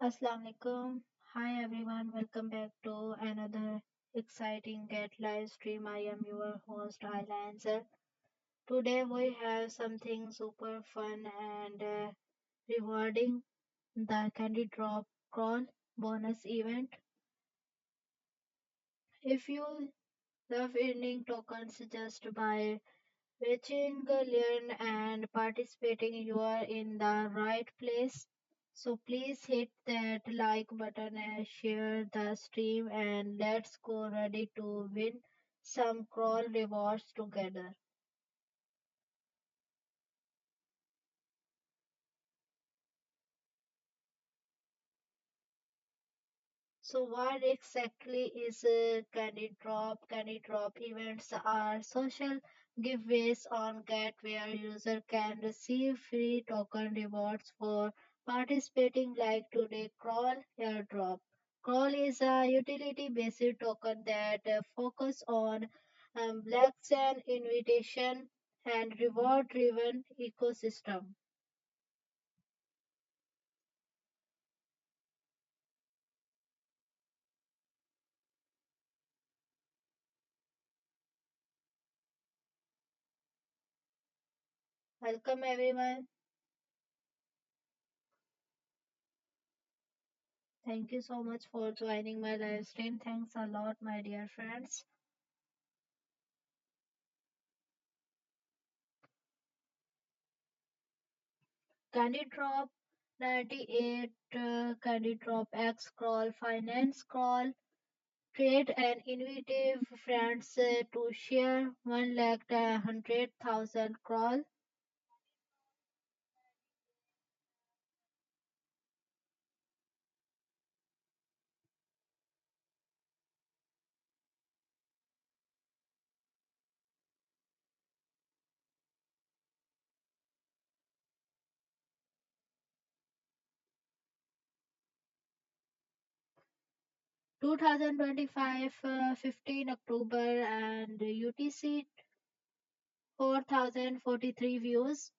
Assalamu alaikum. Hi everyone, welcome back to another exciting Get Live stream. I am your host Ayla Ansel. Today we have something super fun and rewarding, the Candy Drop Crawl bonus event. If you love earning tokens just by reaching a learn and participating, you are in the right place. So please hit that like button and share the stream and let's go ready to win some crawl rewards together. So what exactly is Candy Drop? Candy Drop events are social giveaways on Get where user can receive free token rewards for participating like today Crawl Airdrop. Crawl is a utility-based token that focus on blockchain invitation and reward-driven ecosystem. Welcome everyone. Thank you so much for joining my live stream. Thanks a lot, my dear friends. Candy Drop 98, Candy Drop X Crawl, Finance Crawl, create an innovative friends to share 1,100,000 crawl. 2025, 15 October and UTC 4043 views.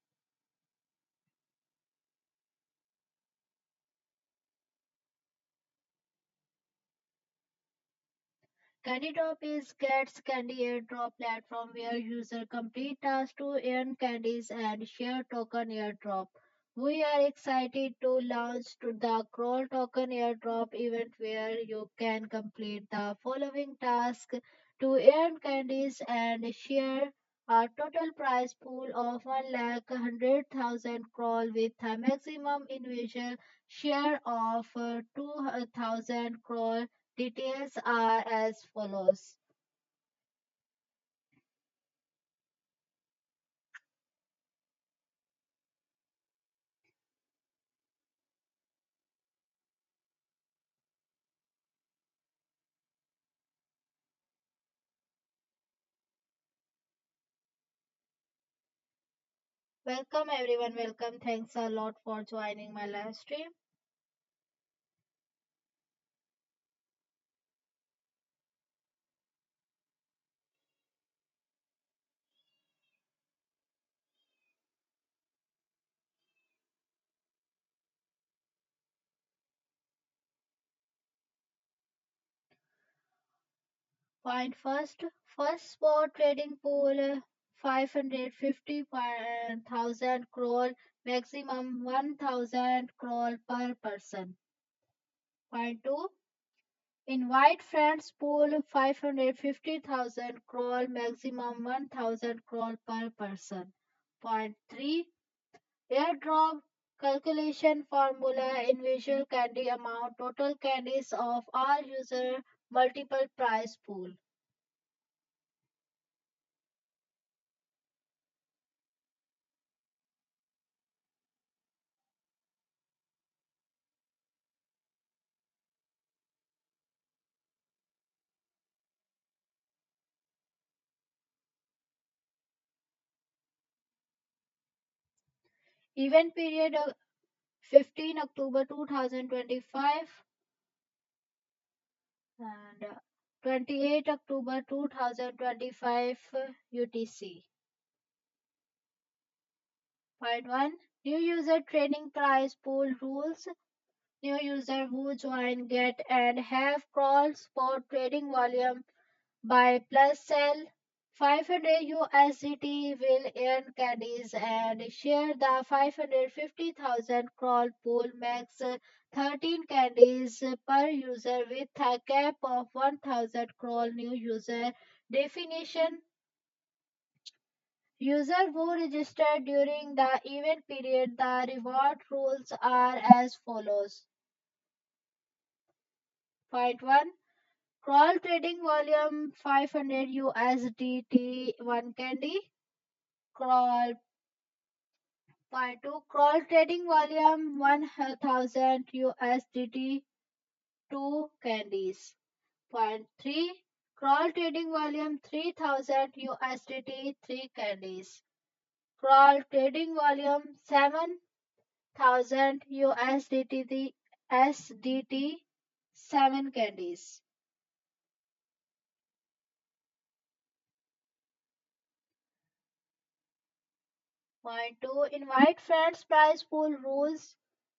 Candy Drop is Get's candy airdrop platform where users complete tasks to earn candies and share token airdrop. We are excited to launch to the Crawl Token Airdrop event where you can complete the following task to earn candies and share a total prize pool of 1,100,000 crawl with a maximum individual share of 2,000 crawl. Details are as follows. Welcome everyone, welcome. Thanks a lot for joining my live stream. Point first spot trading pool 550,000 crore, maximum 1,000 crore per person. Point two, invite friends pool 550,000 crore, maximum 1,000 crore per person. Point three, airdrop calculation formula individual candy amount total candies of all user multiple prize pool. Event period 15 October 2025 and 28 October 2025 UTC. Point 1, new user training prize pool rules. New user who join get and have crawls for trading volume by plus sell 500 USDT will earn candies and share the 550,000 crawl pool max 13 candies per user with a cap of 1000 crawl new user definition. User who registered during the event period, the reward rules are as follows. Point 1. Crawl trading volume 500 USDT 1 candy. Crawl. Point 2. Crawl trading volume 1000 USDT 2 candies. Point 3. Crawl trading volume 3000 USDT 3 candies. Crawl trading volume 7000 USDT SDT 7 candies. Point 2. Invite friends prize pool rules.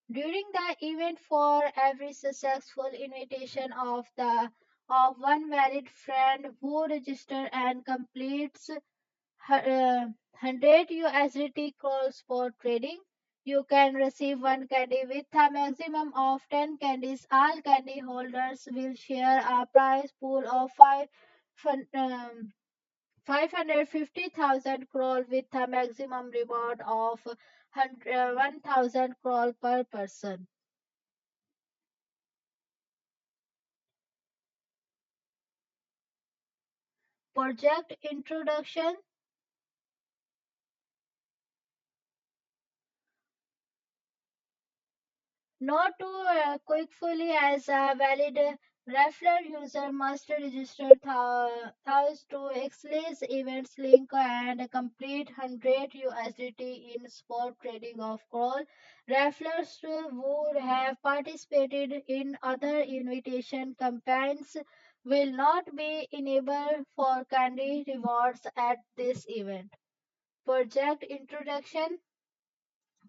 During the event for every successful invitation of one valid friend who registers and completes 100 USDT calls for trading, you can receive one candy with a maximum of 10 candies. All candy holders will share a prize pool of 550,000 crore with a maximum reward of 1,000 crore per person. Project introduction. Not to quickly as a valid referral user must register thus to Exley's events link and complete 100 USDT in spot trading of call. Referrals who have participated in other invitation campaigns will not be enabled for candy rewards at this event. Project introduction.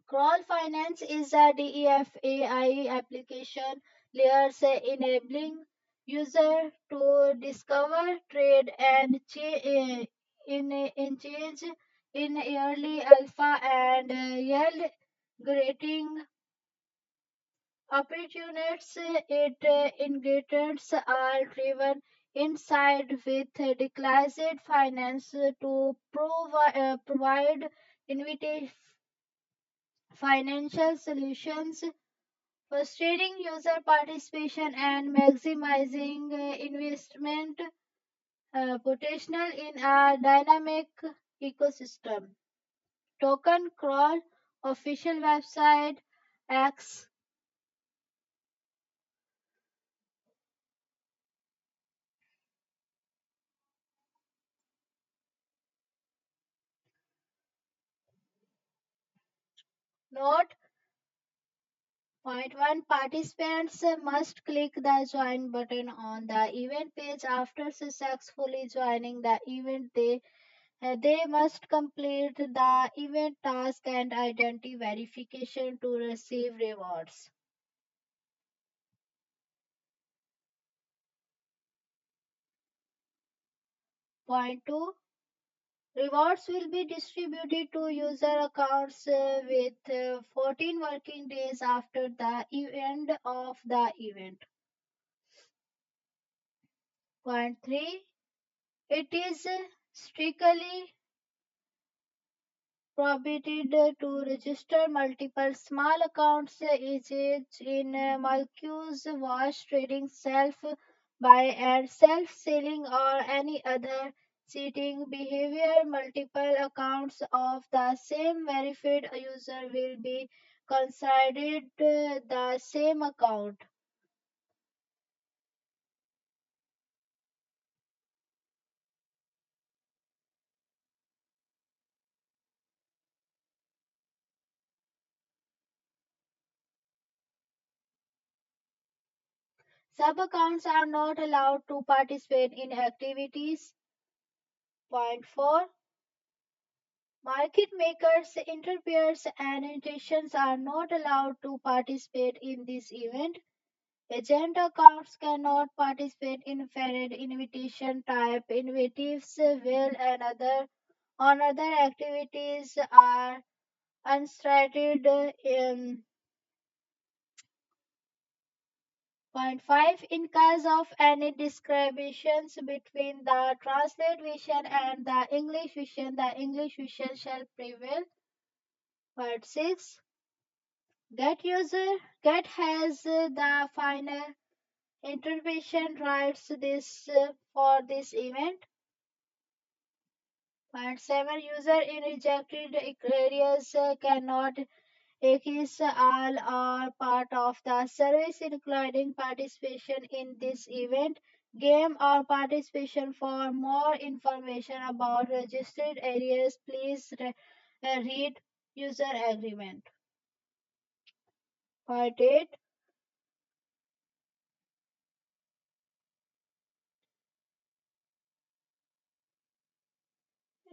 Crawl Finance is a DEFAI application layers enabling user to discover, trade, and engage in early alpha and yield grading opportunities. It ingredients are driven inside with declassified finance to provide invitation financial solutions, fostering user participation and maximizing investment potential in a dynamic ecosystem. Token crawl official website X note. Point 1. Participants must click the join button on the event page after successfully joining the event. They must complete the event task and identity verification to receive rewards. Point 2. Rewards will be distributed to user accounts with 14 working days after the end of the event. Point 3. It is strictly prohibited to register multiple small accounts each in Malchus wash trading self buy and self selling or any other cheating behavior. Multiple accounts of the same verified user will be considered the same account. Sub accounts are not allowed to participate in activities. Point 4. Market makers, intermediaries, and institutions are not allowed to participate in this event. Agent accounts cannot participate in Fed invitation type invitives will and other activities are unstated in point 5 in case of any discrepancies between the translate vision and the English vision shall prevail. Point 6 get has the final intervention rights this for this event. Point 7 user in rejected areas cannot access all or part of the service including participation in this event, game or participation. For more information about registered areas, please read user agreement. Point 8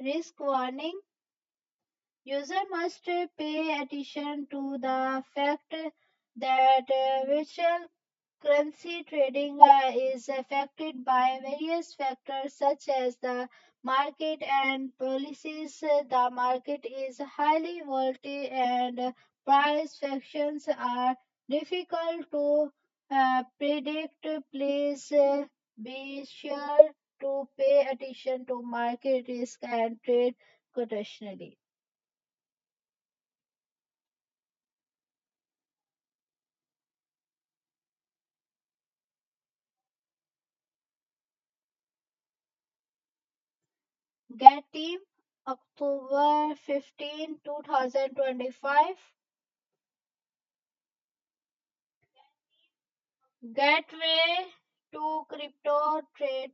risk warning. User must pay attention to the fact that virtual currency trading is affected by various factors such as the market and policies. The market is highly volatile and price factions are difficult to predict. Please be sure to pay attention to market risk and trade cautiously. Get team October 15, 2025. Gateway to crypto trade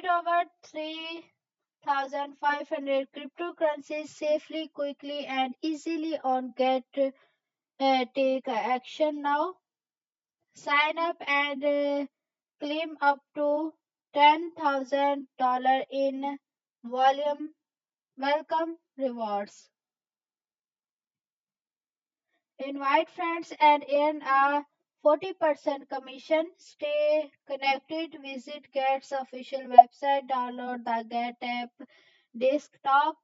over 3,500 cryptocurrencies safely, quickly, and easily on Get. Take action now. Sign up and claim up to $10,000 in volume welcome rewards. Invite friends and earn a 40% commission. Stay connected. Visit Get's official website. Download the Get app desktop.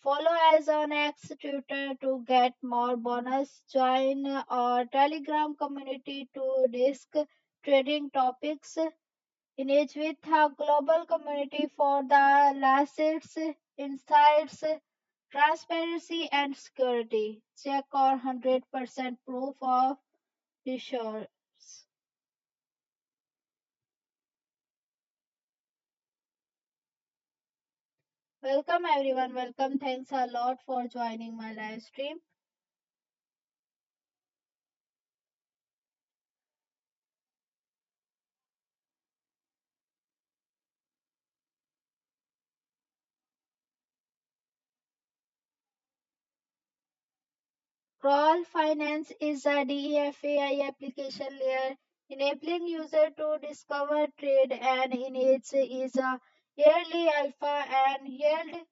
Follow us on X Twitter to get more bonus. Join our Telegram community to discuss trading topics. Engage with a global community for the latest insights, transparency, and security. Check our 100% proof of resource. Welcome everyone. Welcome. Thanks a lot for joining my live stream. Crawl Finance is a DEFAI application layer enabling user to discover, trade, and engage is a yearly alpha and yield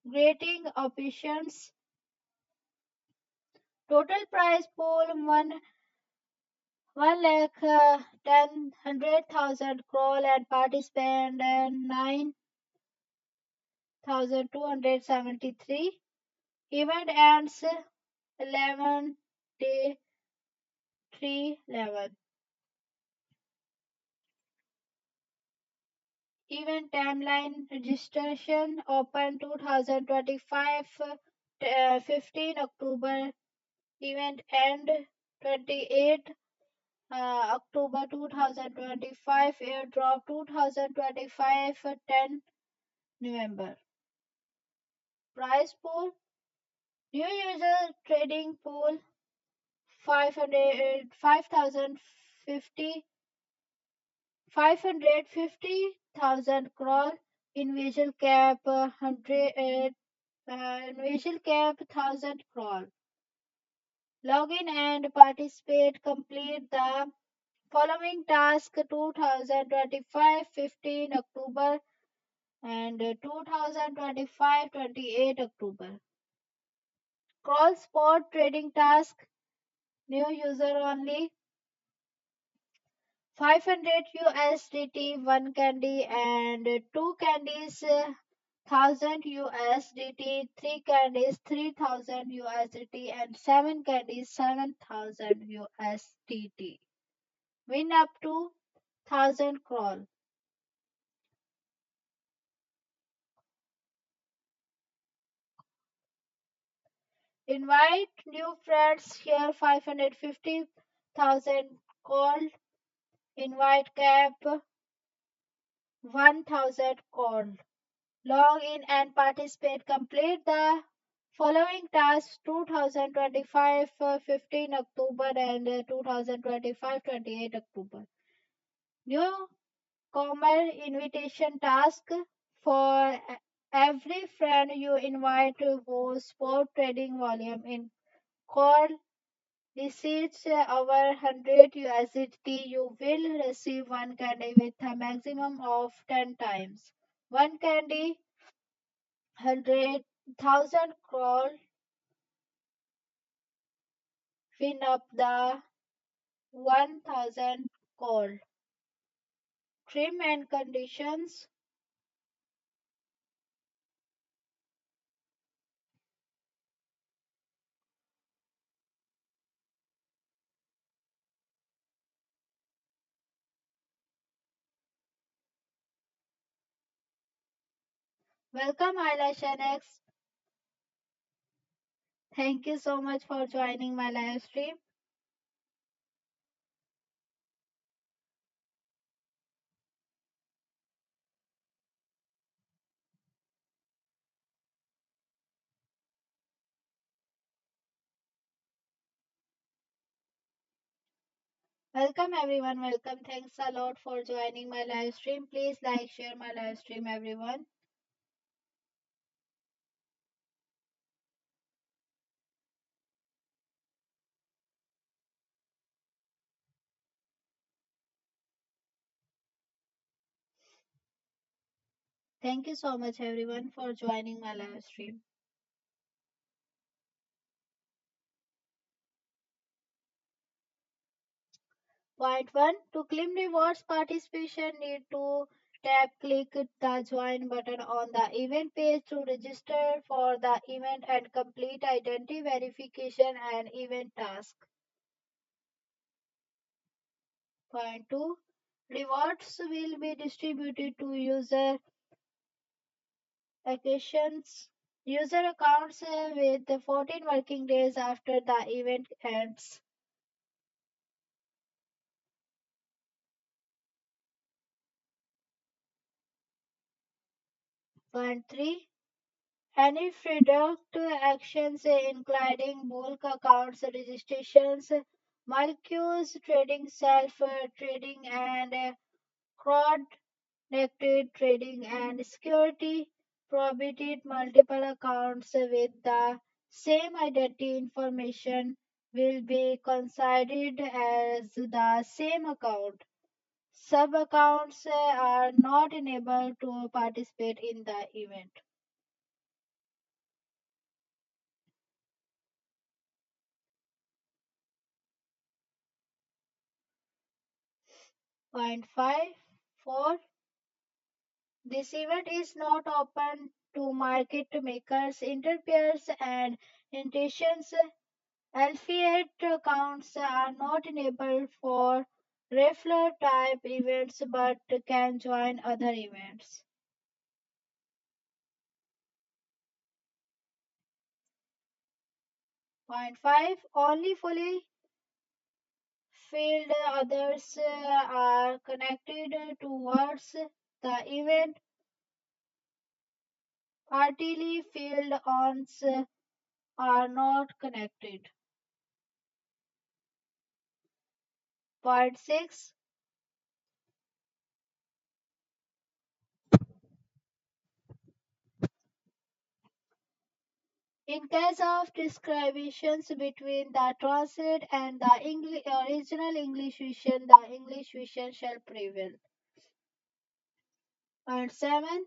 grading options. Total prize pool one lakh 100,000 crore and participant 9,273. Event ends 11 day 311. Event timeline registration open 2025 15 October. Event end 28 October 2025. Airdrop 2025 10 November. Price pool. New user trading pool 500 5,050 550,000 crore. Individual cap 100 individual cap 1,000 crore. Login and participate. Complete the following task 2025 15 October. and 2025-28 October. Call spot trading task, new user only, 500 USDT, 1 candy and 2 candies, 1000 USDT, 3 candies, 3000 USDT, and 7 candies, 7000 USDT. Win up to 1000 crawl. Invite new friends here 550,000 call. Invite cap 1000 call. Log in and participate. Complete the following tasks 2025 15 October and 2025 28 October. New Comer invitation task for every friend you invite who spot trading volume in call receipts over 100 USDT. You will receive one candy with a maximum of 10 times. One candy 100,000 crore win up the 1000 call. Trim and conditions. Welcome Eyelash NX. Thank you so much for joining my live stream. Welcome everyone. Welcome. Thanks a lot for joining my live stream. Please like, share my live stream, everyone. Thank you so much, everyone, for joining my live stream. Point one: to claim rewards participation, need to tap click the join button on the event page to register for the event and complete identity verification and event task. Point two: rewards will be distributed to occasions user accounts with 14 working days after the event ends. Point three: any product actions including bulk accounts registrations, molecules trading, self trading, and crowd connected trading and security prohibited multiple accounts with the same identity information will be considered as the same account. Sub accounts are not enabled to participate in the event. Point five four. This event is not open to market makers, interpairs, and intentions. Affiliate accounts are not enabled for referral type events but can join other events. Point five. Only fully filled others are connected towards the event. Partly filled ons are not connected. Point six. In case of discriminations between the translate and the original English version, the English version shall prevail. Point 7.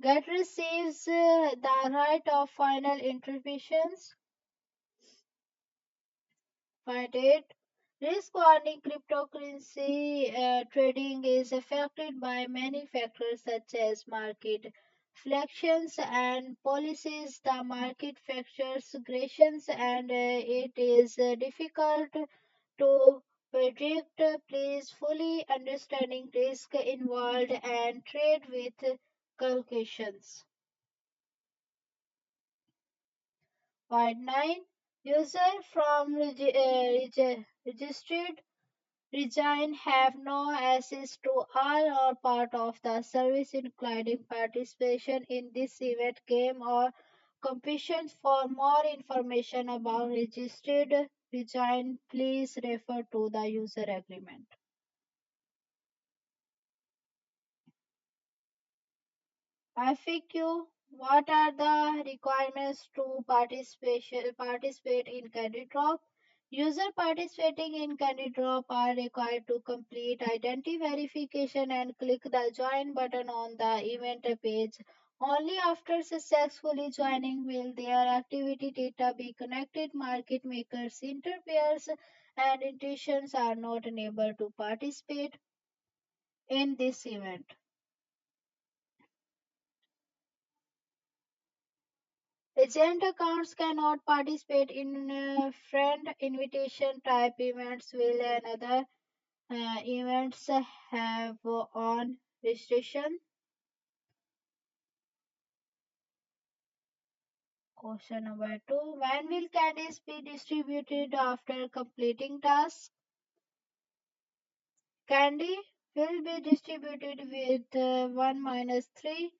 Get receives the right of final interventions. Point 8. Risk warning cryptocurrency trading is affected by many factors such as market fluctuations and policies, the market fluctuations, and it is difficult to predict. Please fully understanding risk involved and trade with calculations. Point 9. User from registered region have no access to all or part of the service including participation in this event game or competition. For more information about registered region, please refer to the user agreement. FAQ. What are the requirements to participate in Candy Drop? User participating in Candy Drop are required to complete identity verification and click the join button on the event page. Only after successfully joining will their activity data be connected. Market makers, interpairs, and institutions are not enabled to participate in this event. Agent accounts cannot participate in friend invitation type events. Will another events have on restriction? Question number 2. When will candies be distributed after completing tasks? Candy will be distributed with 1 minus 3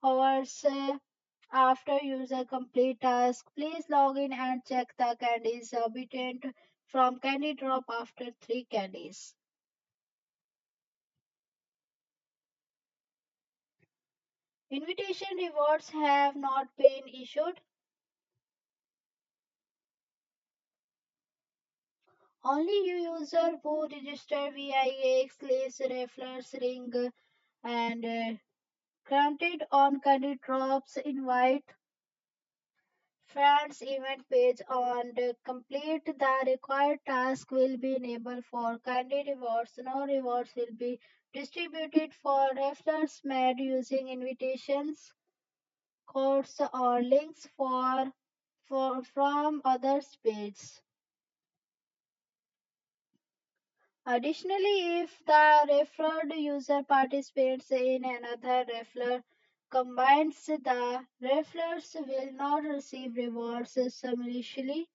hours after user complete task. Please log in and check the candies obtained from Candy Drop after 3 candies. Invitation rewards have not been issued. Only you user who register via X leaves referrals ring and granted on Candy Drops invite friends event page and complete the required task will be enabled for Candy Rewards. No rewards will be distributed for referrals made using invitations, codes or links for from others' pages. Additionally, if the referred user participates in another referral combines, the referrals will not receive rewards similarly.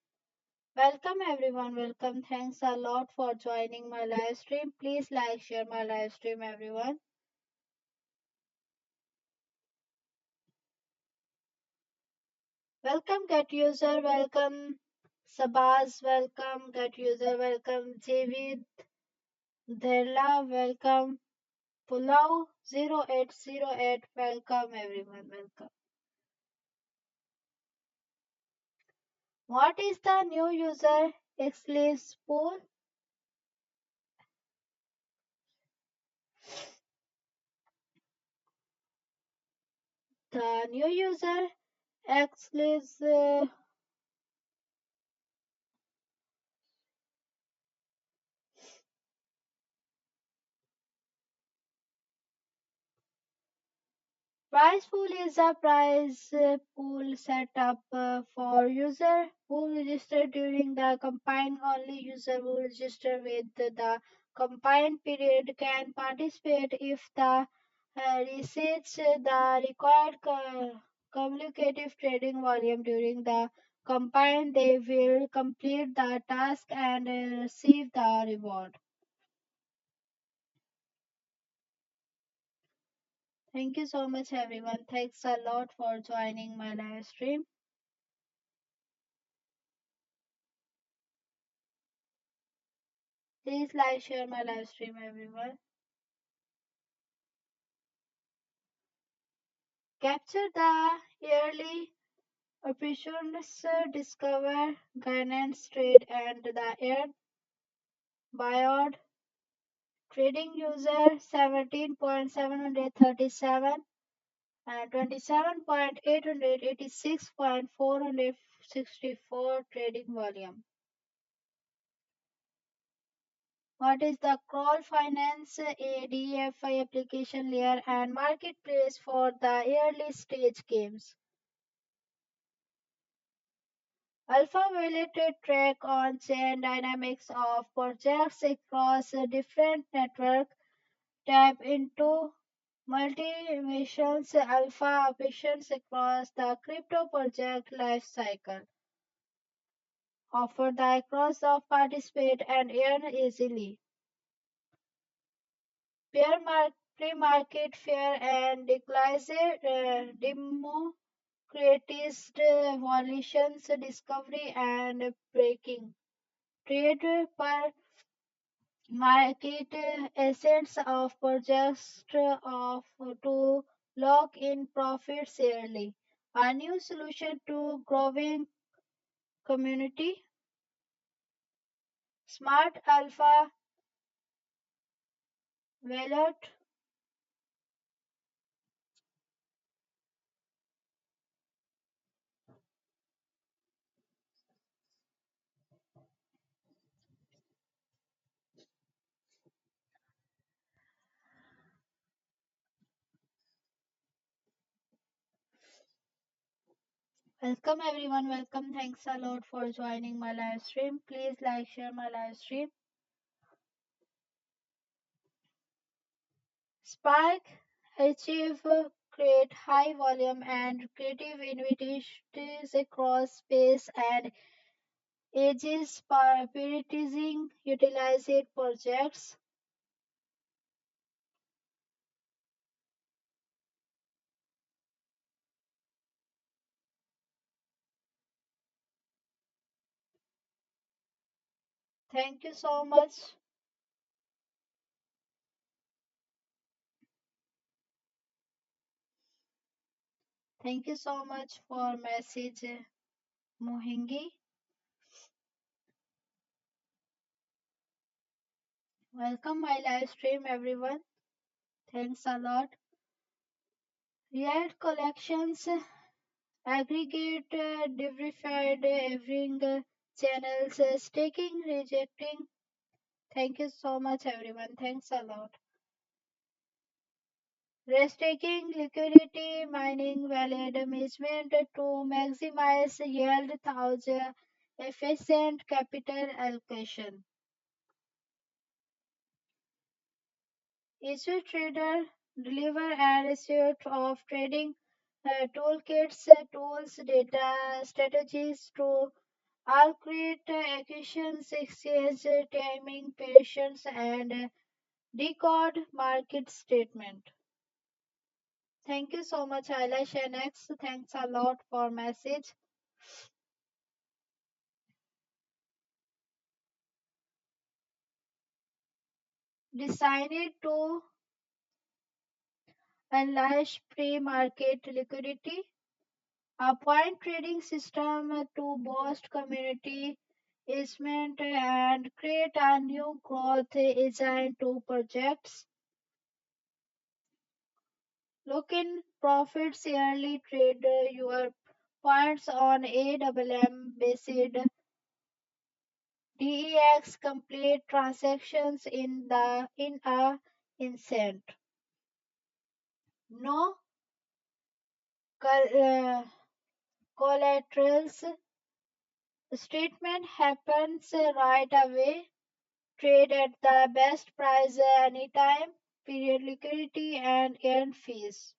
Welcome everyone, welcome. Thanks a lot for joining my live stream. Please like, share my live stream, everyone. Welcome, get user, welcome. Sabaz, welcome. Get user, welcome. Javid, Dherla, welcome. Pulao 0808, welcome everyone, welcome. What is the new user exclusive pool? The new user exclusive prize pool is a prize pool set up for user who registered during the campaign. Only user who register with the campaign period can participate. If the receives the required cumulative trading volume during the campaign, they will complete the task and receive the reward. Thank you so much, everyone. Thanks a lot for joining my live stream. Please like, share my live stream, everyone. Capture the yearly opportunities, discover guidance trade and the air buyout trading user 17.737 and 27.886.464 trading volume. What is the Crawl Finance a DFI application layer and marketplace for the early stage games? Alpha validated track on chain dynamics of projects across different networks, tap into multi-missions alpha operations across the crypto project lifecycle, offer the across of participate and earn easily. Pre-market fair and democratized valuations discovery and breaking. Trade per market assets of projects of to lock in profits yearly. A new solution to growing community. Smart Alpha Wallet. Welcome everyone, welcome. Thanks a lot for joining my live stream. Please like, share my live stream. Spark achieve create high volume and creative invitations across space and ages prioritizing utilized projects. Thank you so much. Thank you so much for message Mohingi. Welcome my live stream everyone. Thanks a lot. React collections aggregate diversified everything channels staking rejecting. Thank you so much everyone. Thanks a lot. Restaking liquidity mining valid management to maximize yield through efficient capital allocation. Issue trader deliver a suite of trading toolkits, tools, data strategies to allocate acquisitions, exchange timing, patience, and decode market statement. Thank you so much, Ailash NX. Thanks a lot for message. Designed to unleash pre-market liquidity, a point trading system to boost community engagement and create a new growth engine to projects. Look in profits yearly trade your points on AMM based DEX complete transactions in a instant. No collaterals. Statement happens right away. Trade at the best price anytime. Period liquidity and earn fees.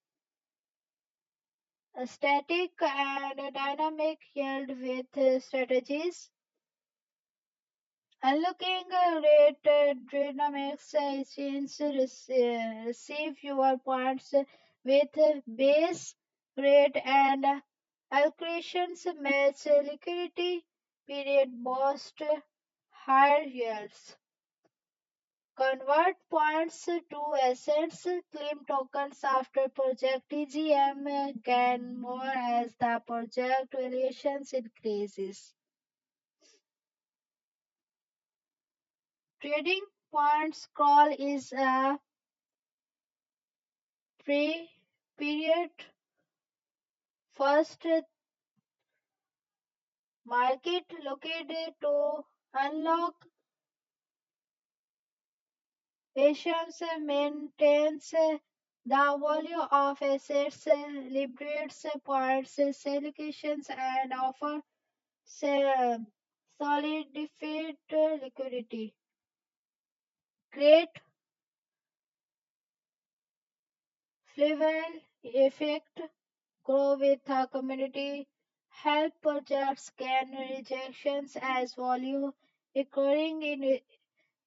A static and dynamic yield with strategies. Unlocking rate dynamics exchange receive your points with base rate and allocations match liquidity period boost higher yields. Convert points to assets, claim tokens after project TGM gain more as the project valuations increases. Trading points crawl is a pre period First, market located to unlock patience maintains the value of assets, liberates points, allocations, and offer se- solidified liquidity. Create flywheel effect, grow with a community, help projects gain rejections as value, occurring in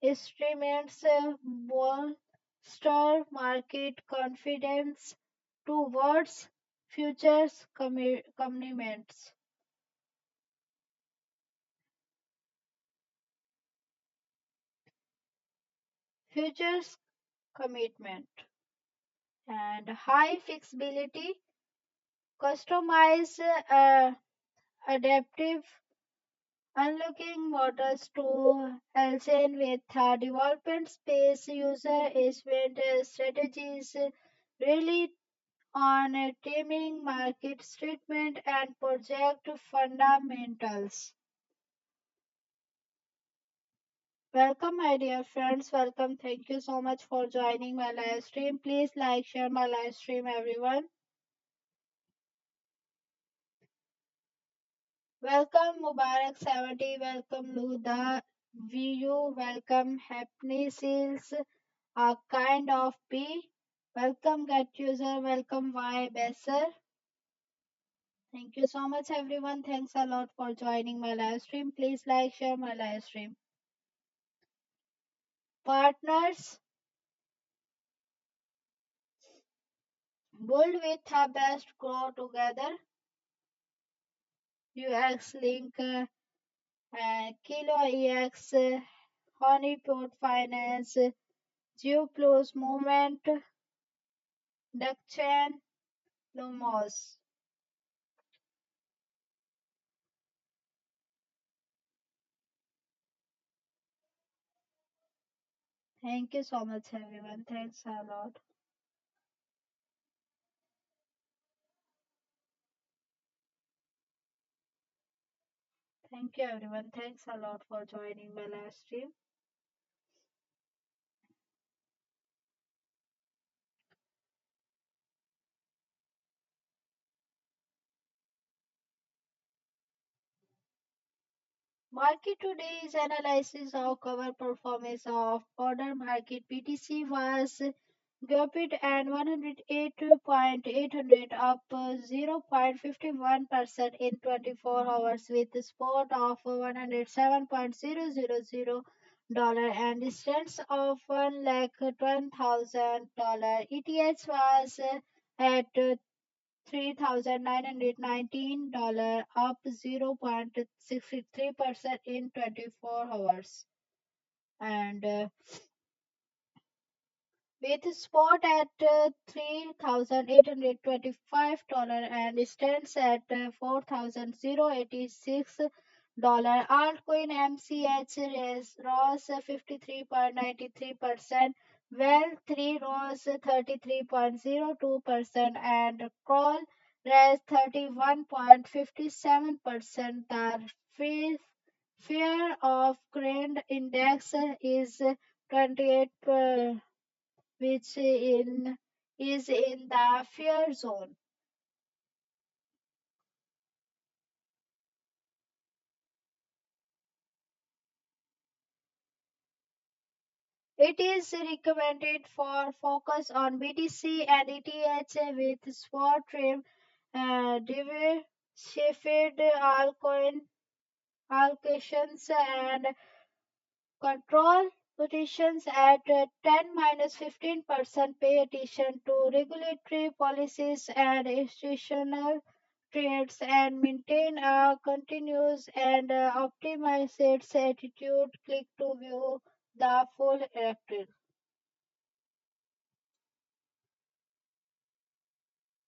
instruments, bolster market confidence towards futures commitments. Futures commitment and high flexibility, customize, adaptive unlocking models to align with development space user engagement strategies really on timing, market treatment, and project fundamentals. Welcome, my dear friends. Welcome. Thank you so much for joining my live stream. Please like, share my live stream, everyone. Welcome, Mubarak 70. Welcome, Luda. VU. Welcome, Happy Seals. A kind of P. Welcome, Get User. Welcome, Y Besser. Thank you so much, everyone. Thanks a lot for joining my live stream. Please like, share my live stream. Partners, build with the best, grow together. UX Link, Kilo EX, Honeypot Finance, Geoplus Movement, DuckChain, Lumos. Thank you so much, everyone. Thanks a lot. Thank you, everyone. Thanks a lot for joining my live stream. Market today's analysis of cover performance of order market BTC was Gopit and 108.800 up 0.51% in 24 hours with a spot of $107.000 and distance of $1,10,000. ETH was at $3,919 up 0.63% in 24 hours and with spot at $3,825 and stands at $4,086. Altcoin MCH rose 53.93%, Well 3 rose 33.02%, and Crawl rose 31.57%. The fear of grand index is 28 which is in the fear zone. It is recommended for focus on BTC and ETH with spot trim, diversified altcoin allocations and control positions at 10 15%. Pay attention to regulatory policies and institutional trades and maintain a continuous and optimized attitude. Click to view the full record.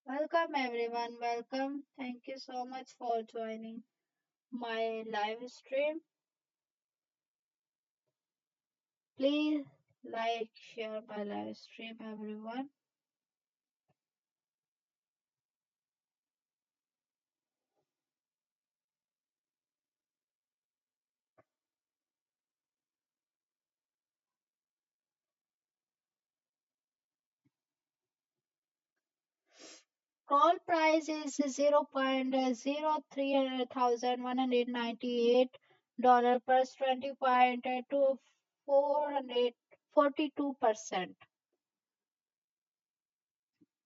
Welcome everyone, welcome. Thank you so much for joining my live stream. Please like, share my live stream, everyone. Call price is 0.03198 plus 20 to 442%.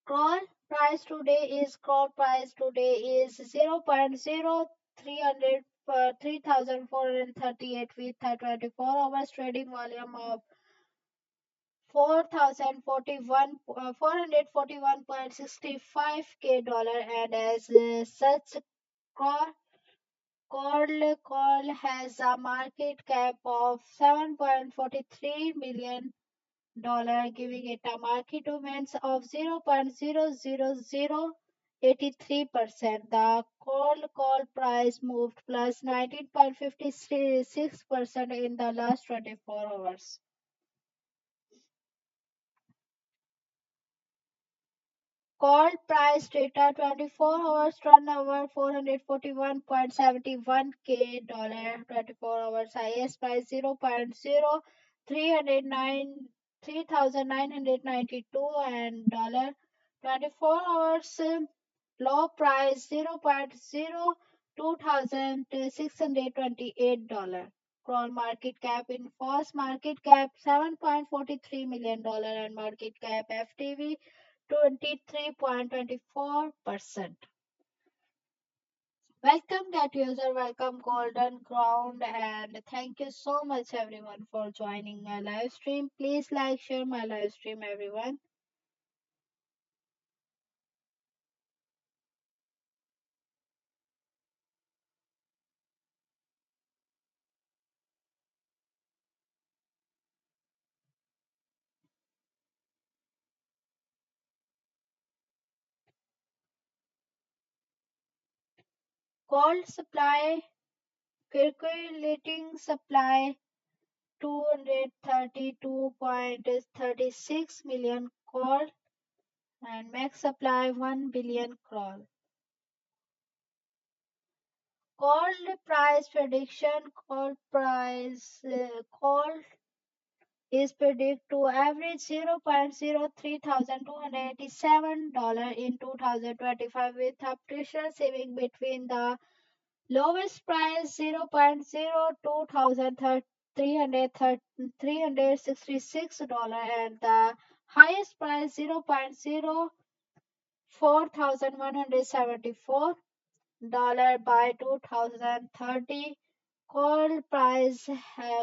Call price today is 0.03438 with a 24 hours trading volume of 441.65 k dollar, and as such call call has a market cap of 7.43 million dollar, giving it a market dominance of 0.00083%. The call price moved plus 19.56% in the last 24 hours. Call price data 24 hours turnover 441.71 k dollar, 24 hours highest price 0.0309 3992 and dollar, 24 hours low price 0.02,628 dollar. Crawl market cap in first market cap 7.43 million dollar and market cap FTV 23.24%. Welcome that user, welcome Golden Ground, and thank you so much everyone for joining my live stream. Please like, share my live stream, everyone. Cold supply, calculating supply 232.36 million call and max supply 1 billion call. Gold price prediction. Gold is predicted to average 0.03287 dollar in 2025 with a pressure saving between the lowest price 0.02366 dollar and the highest price 0.04174 dollar by 2030. Coal price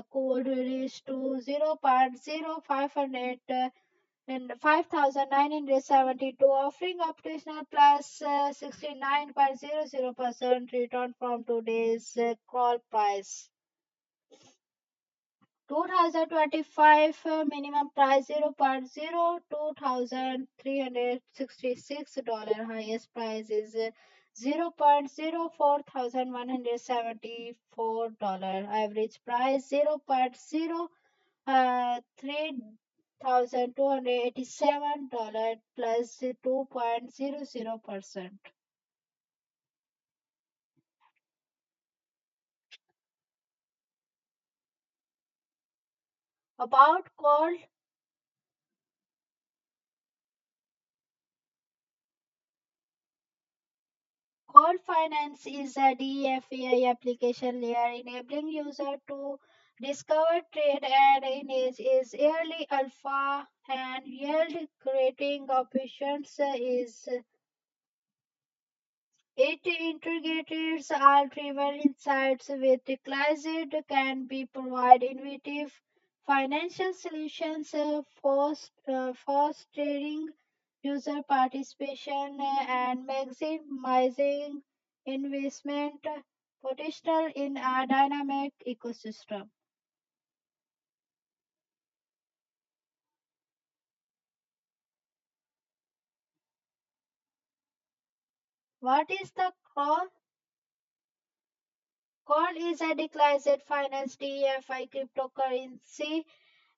could reach to 0.0500 and 5,972, offering operational plus 69.00% return from today's call price. 2025 minimum price 0.02366 dollar, highest price is 0.04174 dollar, average price 0.03287 dollar plus 2.00%. About coal. Core Finance is a DFAI application layer enabling users to discover, trade, and manage its early alpha and yield creating options is it integrates all driven insights with Declassed can be provide innovative financial solutions fostering user participation and maximizing investment potential in a dynamic ecosystem. What is the call? Call is a declared finance DeFi cryptocurrency.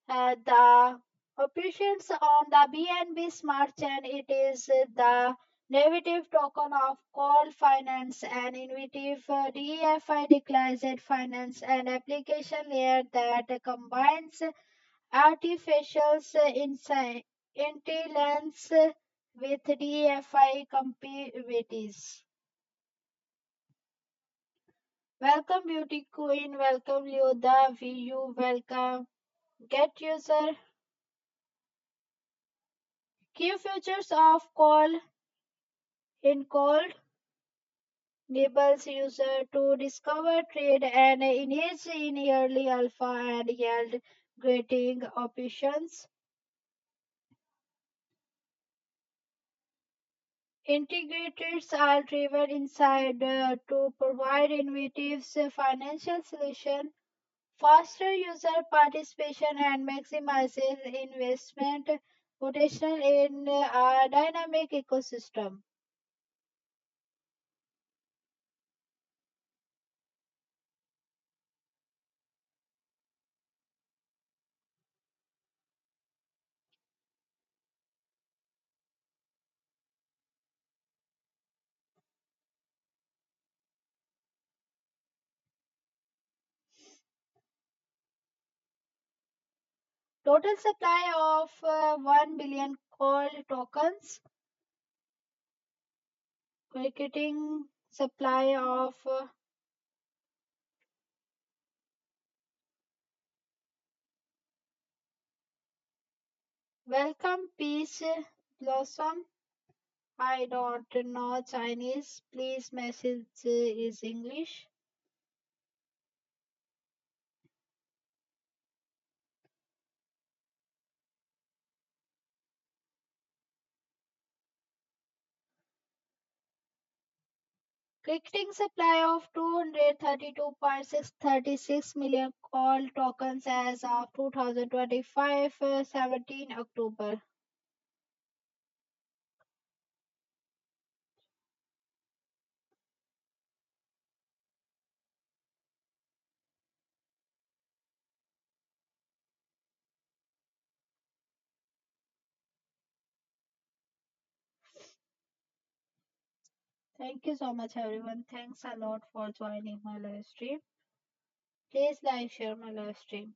The operations on the BNB Smart Chain. It is the derivative token of Call Finance, an innovative DeFi declared finance and application layer that combines artificial intelligence with DFI compatibilities. Welcome Beauty Queen, welcome Lyoda, VU, welcome Get User. Key features of call in cold enables user to discover, trade, and engage in early alpha and yield grading options. Integrators are driven inside to provide innovative financial solutions, faster user participation, and maximizes investment potential in a dynamic ecosystem. Total supply of 1 billion call tokens, cricketing supply of welcome peace blossom. I don't know Chinese. Please message is English. Cricketing supply of 232.636 million call tokens as of 2025 17 October. Thank you so much everyone. Thanks a lot for joining my live stream. Please like share my live stream.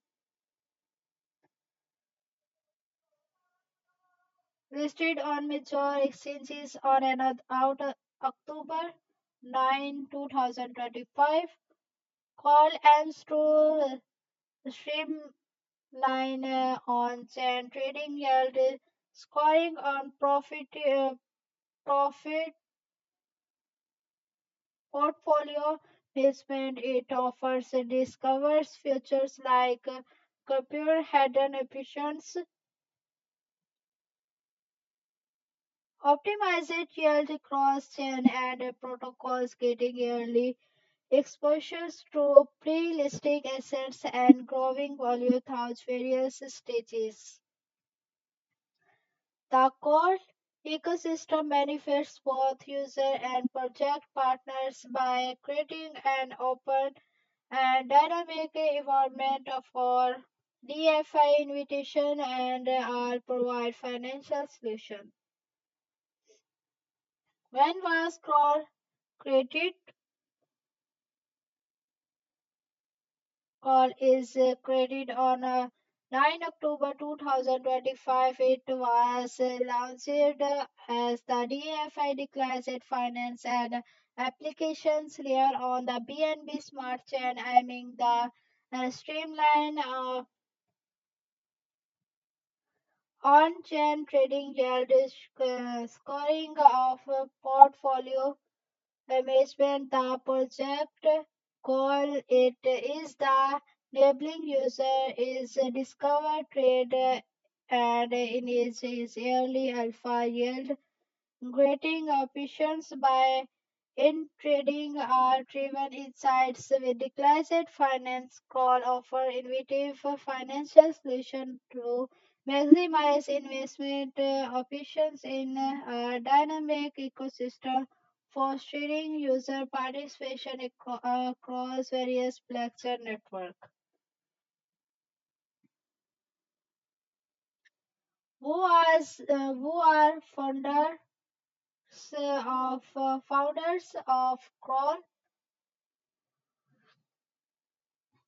Listed on major exchanges on and out October 9, 2025. Call and store streamline on chain trading yield scoring on profit portfolio management. It offers discovers features like compare hidden options, optimized yield cross chain and protocols, getting early exposures to pre-listing assets and growing value through various stages. The core ecosystem benefits both user and project partners by creating an open and dynamic environment for DFI invitation and provide financial solution. When was core created? Call is created on 9 October 2025. It was launched as the DFI Declared Finance and Applications layer on the BNB Smart Chain, aiming the streamline on-chain trading yield scoring of portfolio management. The project goal it is the enabling user is discover trade and in its early alpha yield creating options by in trading are driven insights with declared finance call offer innovative financial solution to maximize investment options in a dynamic ecosystem fostering user participation across various blockchain network. Who are founders of Crawl?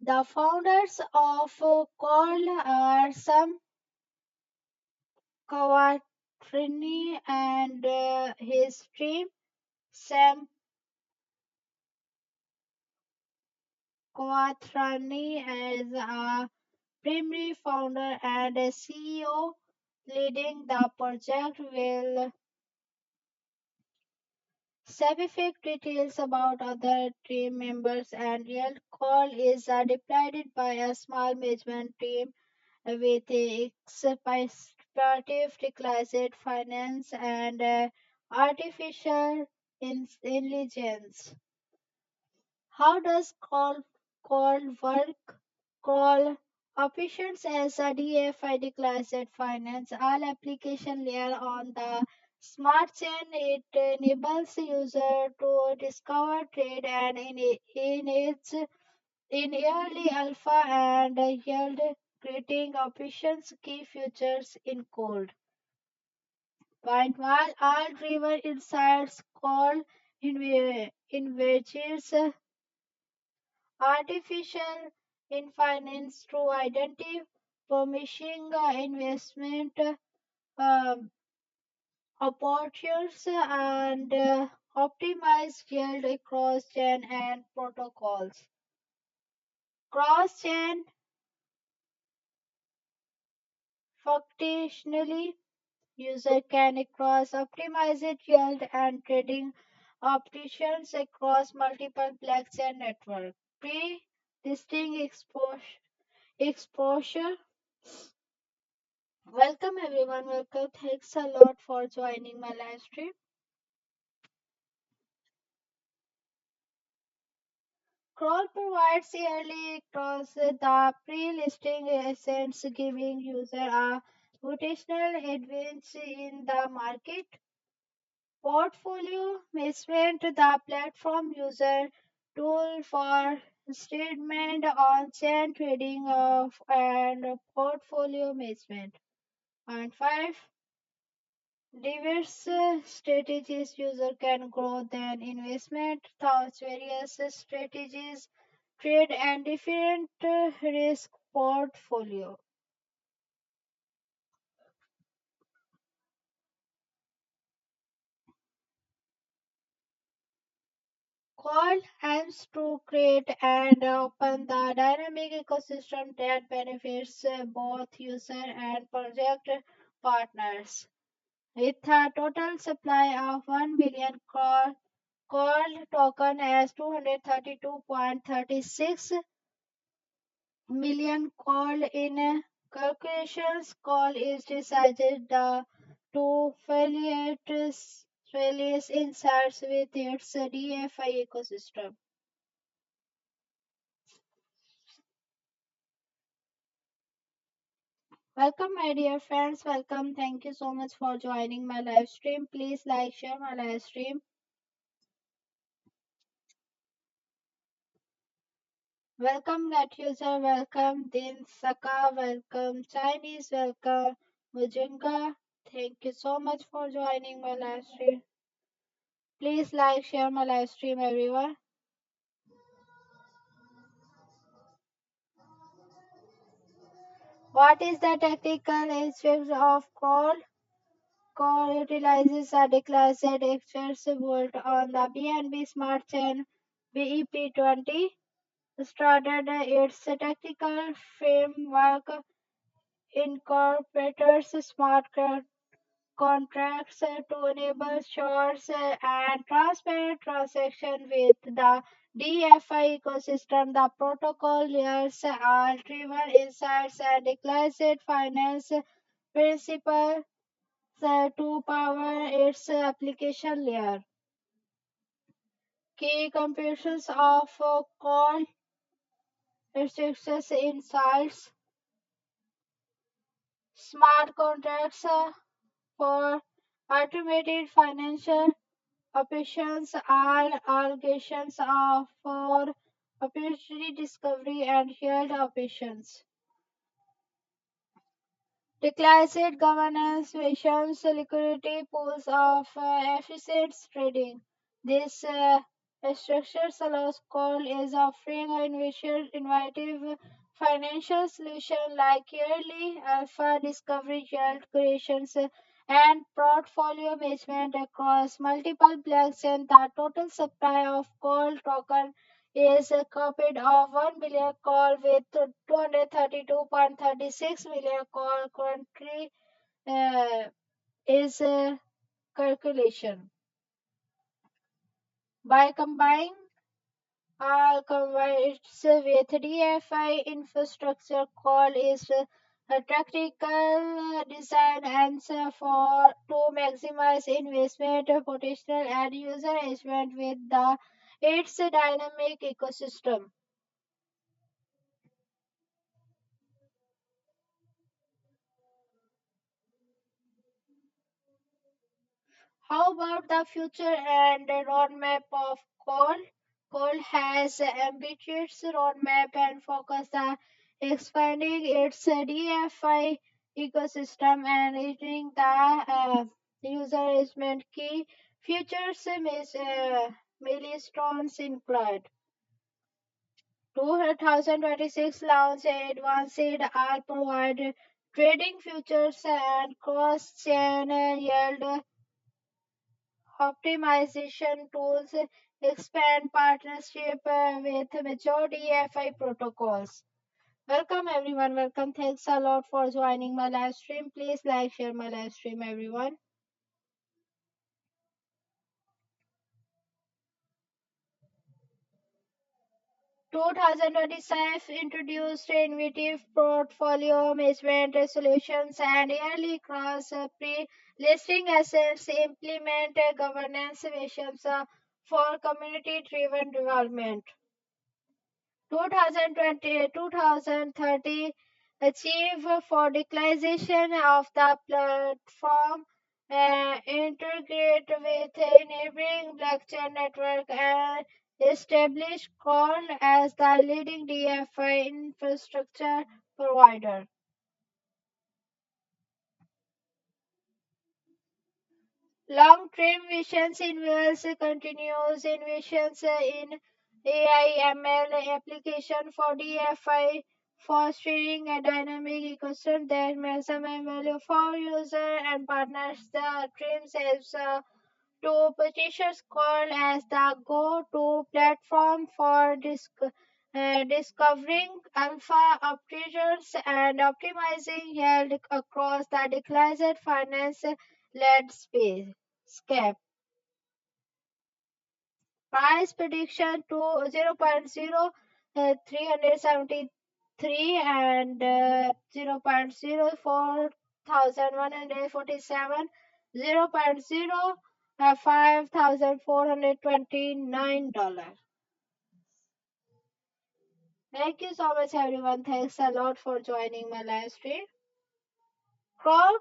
The founders of Call are Sam Kawat Quatrini and his team. Sam Quatrini is a primary founder and a CEO leading the project will specific details about other team members and real call is deployed by a small management team with expertise declassified finance and artificial intelligence. How does call work? Call operations as a DFI declassified finance all application layer on the smart chain. It enables user to discover trade and in early alpha and yield creating operations key features in code. Point while all driven insights call inversions artificial in finance through identity permission investment um, opportunities and optimized yield across chain and protocols. Cross chain functionally user can cross optimized yield and trading options across multiple blockchain network. Pre-listing exposure. Welcome everyone. Welcome. Thanks a lot for joining my live stream. Crawl provides yearly across the pre-listing assets, giving user a rotational advantage in the market. Portfolio management, the platform user tool for statement on-chain trading of and portfolio management. And five, diverse strategies user can grow then investment thoughts various strategies trade and different risk portfolio. Call aims to create and open the dynamic ecosystem that benefits both user and project partners. With a total supply of 1 billion call token as 232.36 million call in calculations call is decided to affiliate insights with its DFI ecosystem. Welcome, my dear friends. Welcome. Thank you so much for joining my live stream. Please like, share my live stream. Welcome, Net User. Welcome, Din Saka. Welcome, Chinese. Welcome, Mujunga. Thank you so much for joining my live stream. Please like, share my live stream, everyone. What is the technical aspect of call? Call utilizes a declared exchange built on the BNB Smart Chain BEP20 started its technical framework incorporates smart contracts to enable short and transparent transaction with the DFI ecosystem. The protocol layers are driven insights and declared finance principles to power its application layer. Key components of call restrictions insights, smart contracts for automated financial operations are allegations of for opportunity discovery and yield operations. Declared governance visions liquidity pools of efficient trading. This structure allows call is offering an innovative financial solution like yearly alpha discovery yield creations and portfolio management across multiple blockchains. The total supply of call token is copied of 1 billion call with 232.36 million call currently is calculation. By combining combines with DFI infrastructure call is a tactical design answer for to maximize investment potential and user engagement with the its dynamic ecosystem. How about the future and the roadmap of coal? Coal has ambitious roadmap and focus on expanding its DFI ecosystem and reaching the user engagement key. Futures milestones include 2026 launch advanced are provided trading futures and cross-chain yield optimization tools, expand partnership with major DFI protocols. Welcome everyone, welcome. Thanks a lot for joining my live stream. Please like, share my live stream, everyone. 2025 introduced innovative portfolio management solutions and yearly cross pre-listing assets implement governance visions for community-driven development. 2020 2030 achieve for declaration of the platform integrate with a neighboring blockchain network and establish called as the leading DFI infrastructure provider. Long-term visions involves continuous innovations in AI/ML application for DFI, fostering a dynamic ecosystem that maximizes value for user and partners. The dreams is to position called as the go-to platform for discovering alpha operators and optimizing yield across the declared finance landscape. Price prediction to 0.0373 and 0.04147, 0.05429 dollars. Thank you so much everyone. Thanks a lot for joining my live stream. Call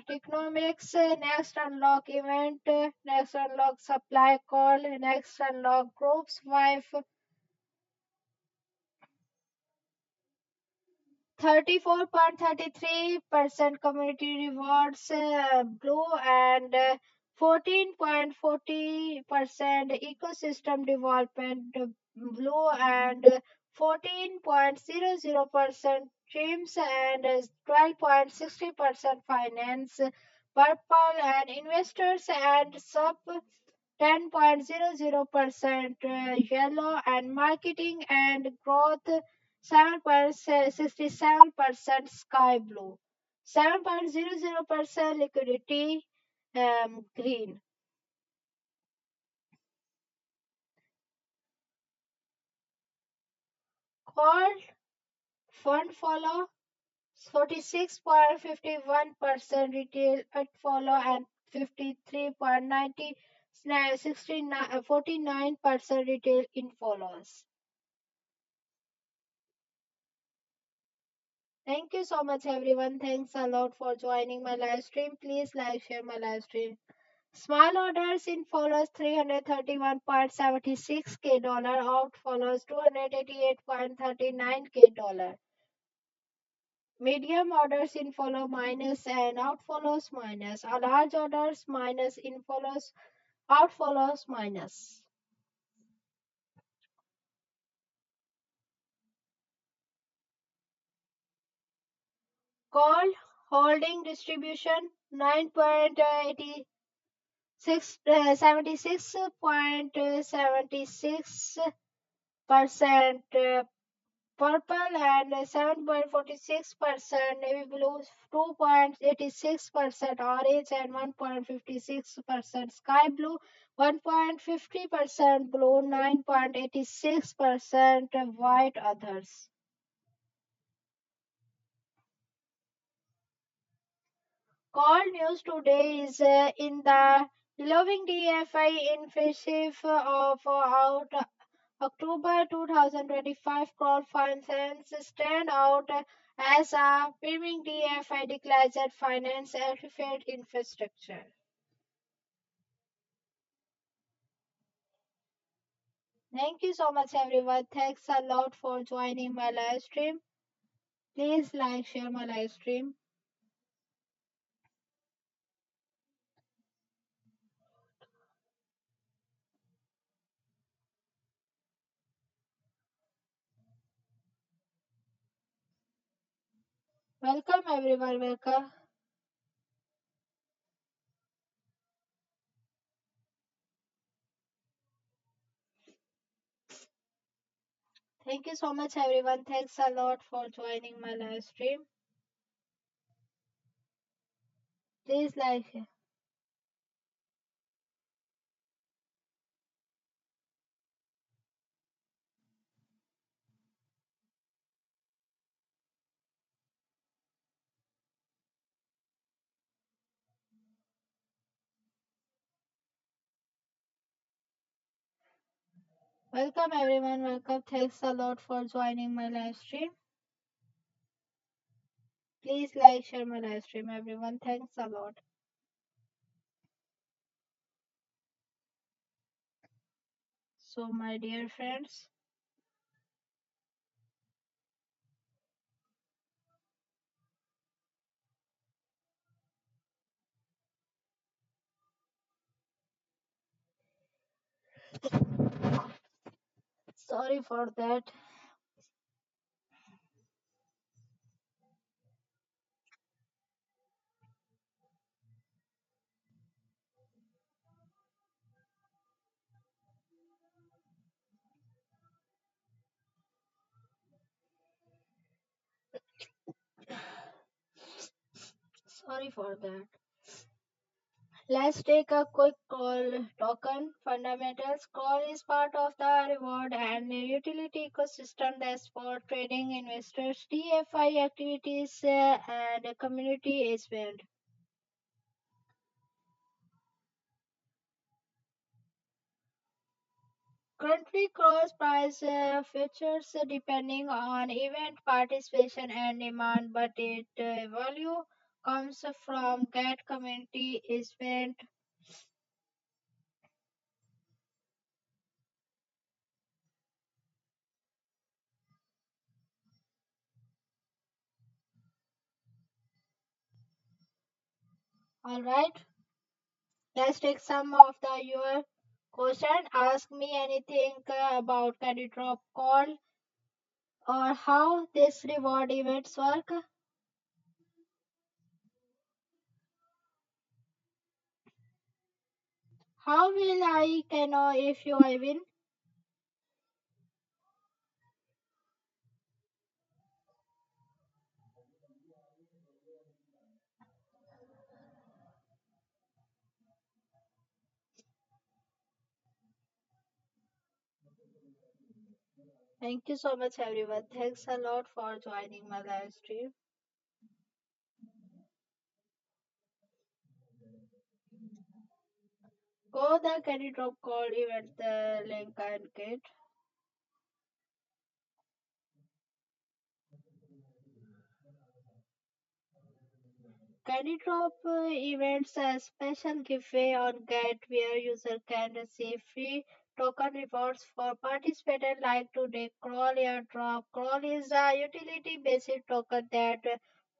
Technomics next unlock event, next unlock supply call, next unlock groups 5 34.33% community rewards blue and 14.40% ecosystem development blue and 14.00% streams and 12.60% finance purple and investors and sub 10.00% yellow and marketing and growth 7.67% sky blue, 7.00% liquidity green. Called fund follow 46.51% retail at follow and 53.90 49% retail in follows. Thank you so much everyone. Thanks a lot for joining my live stream. Please like, share my live stream. Small orders in follows 331.76k dollar, out follows 288.39k dollar. Medium orders in follow minus and out follows minus. A large orders minus in follows out follows minus. Call Holding distribution 9.76% purple and 7.46% navy blue, 2.86% orange and 1.56% sky blue, 1.50% blue, 9.86% white others. Call news today is in the 11 DFI invasive of out October 2025 conference stand out as a premium DFI declared finance efficient infrastructure. Thank you so much everyone. Thanks a lot for joining my live stream. Please like, share my live stream. Welcome everyone. Welcome. Thank you so much everyone. Thanks a lot for joining my live stream. Please like. Welcome everyone. Welcome. Thanks a lot for joining my live stream. Please like, share my live stream, everyone. Thanks a lot. So, my dear friends, sorry for that. Sorry for that. Let's take a quick call. Token fundamentals call is part of the reward and utility ecosystem that's for trading investors, DFI activities, and community event. Currently, cross price features depending on event participation and demand, but its value comes from get community event. All right, let's take some of the your question. Ask me anything about Candy Drop Call or how this reward events work. How will I can know if you I win? Thank you so much, everyone. Thanks a lot for joining my live stream. Go the Candy Drop Call event the link and get. Candy Drop events a special giveaway on Get where user can receive free token rewards for participating like today. Crawl Airdrop. Crawl is a utility based token that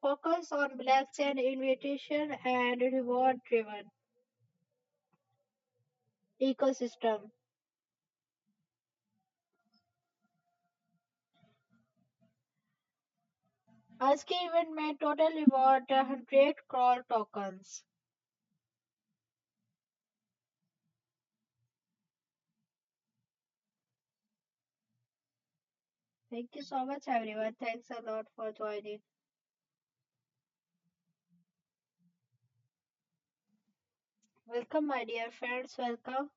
focus on blockchain invitation and reward driven ecosystem. आज के event में total reward 100 crore tokens. Thank you so much, everyone. Thanks a lot for joining. Welcome, my dear friends. Welcome.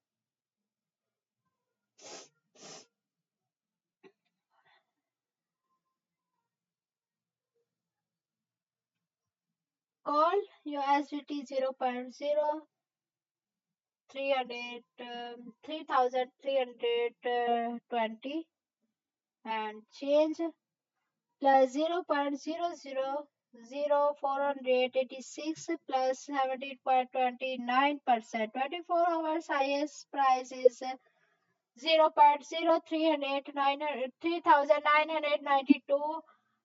Call USDT 0.0300 3,320 and change plus 0.000486 plus 17.29%. 24 hours highest price is 0.0392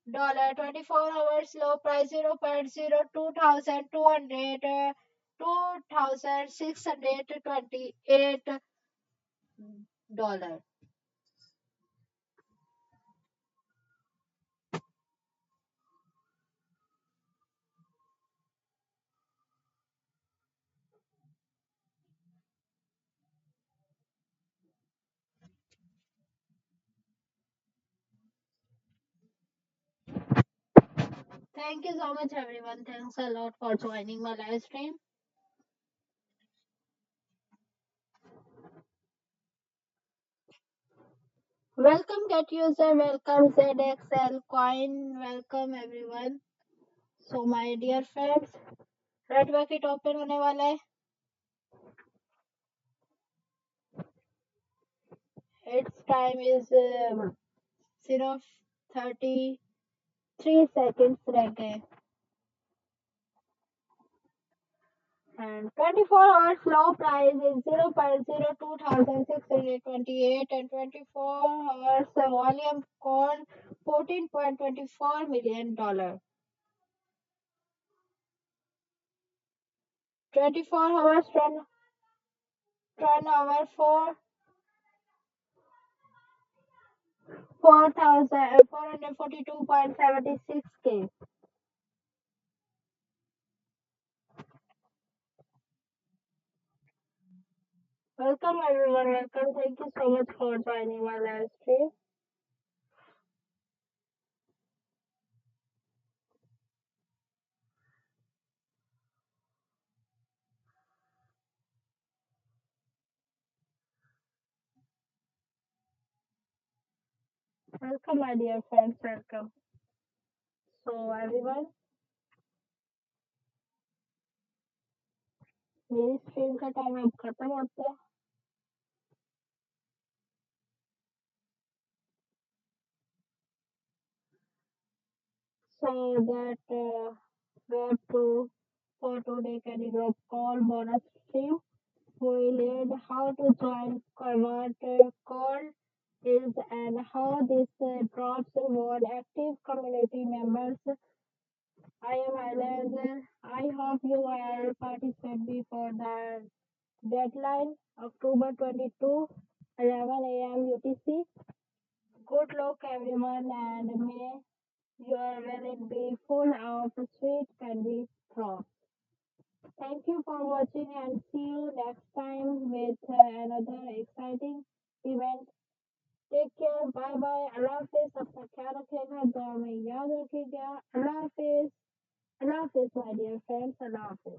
dollar. 24 hours low price 0.02,200 $2,628. Thank you so much, everyone. Thanks a lot for joining my live stream. Welcome, Get User. Welcome, ZXL Coin. Welcome, everyone. So, my dear friends, red bucket open होने वाला है. Its time is 0:33 seconds रह गए. And 24 hours low price is 0.02,628 and 24 hours volume called $14.24 million. 24 hours turnover for 4,442.76K. Welcome, everyone. Welcome. Thank you so much for joining my live stream. Welcome, my dear friends. Welcome. So, everyone, मेरी stream का time अब खत्म होता है. So that where to for today can you drop call bonus stream. We learned how to join what call is and how this drops reward active community members. I am Aileen. I hope you will participate before the deadline, October 22, 11 a.m. UTC. Good luck, everyone, and may your wallet be full of sweet candy drops. Thank you for watching and see you next time with another exciting event. Take care. Bye bye. अल्लाह हाफिज. अपना ख्याल रखिएगा. दुआ में याद रखिएगा. अल्लाह हाफिज. अल्लाह हाफिज, my dear friends. Allah Hafiz.